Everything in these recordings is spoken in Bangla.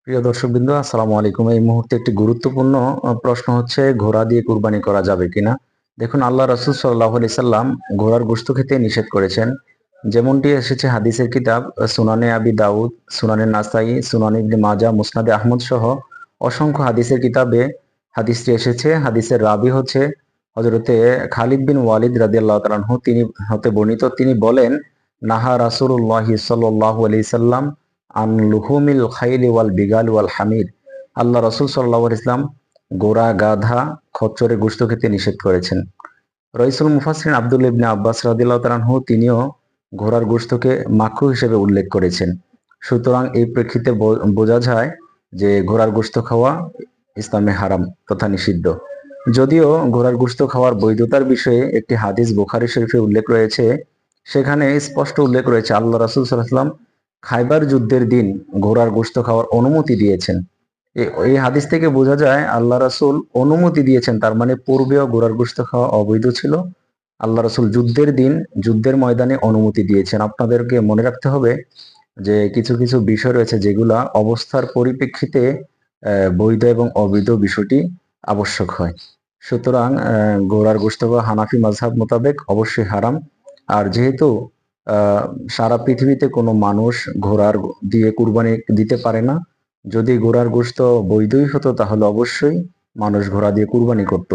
প্রিয় দর্শকবৃন্দ, আসসালামু আলাইকুম। এই মুহূর্তে একটি গুরুত্বপূর্ণ প্রশ্ন হচ্ছে, ঘোড়া দিয়ে কুরবানি করা যাবে কিনা। দেখুন, আল্লাহ রাসূল সাল্লাল্লাহু আলাইহি সাল্লাম ঘোড়ার গোশত খেতে নিষেধ করেছেন। যেমনটি এসেছে হাদিসের কিতাব সুনানে আবি দাউদ, সুনানে নাসাই, সুনানে ইবনে মাজাহ, মুসনাদে আহমদ সহ অসংখ্য হাদিসের কিতাবে হাদিসটি এসেছে। হাদিসের রাবি হচ্ছে হযরতে খালিদ বিন ওয়ালিদ রাদিয়াল্লাহু তাআলা আনহু, তিনি হতে বর্ণিত। তিনি বলেন, নাহা রাসূলুল্লাহি সাল্লাল্লাহু আলাইহি সাল্লাম আন লুহুমিল খাইলি ওয়াল বিগাল ওয়াল হামির। আল্লাহ রসুল সাল্লাহ ইসলাম গোড়া, গাধা, খচ্চরের গোশত খেতে নিষেধ করেছেন। রইসুল মুফাসসিরিন আব্দুল্লাহ ইবনে আব্বাস রাদিয়াল্লাহু তাআলা আনহু, তিনিও ঘোড়ার গোশতকে মাকরুহ হিসেবে উল্লেখ করেছেন। সুতরাং এই প্রেক্ষিতে বোঝা যায় যে ঘোড়ার গোশত খাওয়া ইসলামে হারাম তথা নিষিদ্ধ। যদিও ঘোড়ার গোশত খাওয়ার বৈধতার বিষয়ে একটি হাদিস বুখারী শরীফে উল্লেখ রয়েছে। সেখানে স্পষ্ট উল্লেখ রয়েছে, আল্লাহ রাসূল সাল্লাল্লাহু আলাইহি ওয়াসাল্লাম খাইবার যুদ্ধের দিন ঘোড়ার গোশত খাওয়ার অনুমতি দিয়েছেন। এই হাদিস থেকে বোঝা যায় আল্লাহ রাসূল অনুমতি দিয়েছেন, তার মানে পূর্বেও ঘোড়ার গোশত খাওয়া অবৈধ ছিল। আল্লাহ রাসূল যুদ্ধের দিন, যুদ্ধের ময়দানে অনুমতি দিয়েছেন। আপনাদেরকে মনে রাখতে হবে যে কিছু কিছু বিষয় রয়েছে যেগুলা অবস্থার পরিপ্রেক্ষিতে বৈধ এবং অবৈধ বিষয়টি আবশ্যক হয়। সুতরাং ঘোড়ার গোশত খাওয়া হানাফি মাযহাব মোতাবেক অবশ্যই হারাম। আর যেহেতু সারা পৃথিবীতে কোনো মানুষ ঘোড়ার দিয়ে কুরবানি দিতে পারে না, যদি ঘোড়ার গোশত বৈধই হতো তাহলে অবশ্যই মানুষ ঘোড়া দিয়ে কুরবানি করত।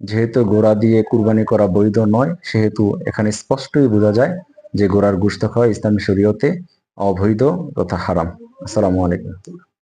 যেহেতু ঘোড়া দিয়ে কুরবানি করা বৈধ নয়, সেহেতু এখানে স্পষ্টই বোঝা যায় যে ঘোড়ার গোশত খাওয়া ইসলামী শরীয়তে অবৈধ তথা হারাম। আসসালামু আলাইকুম।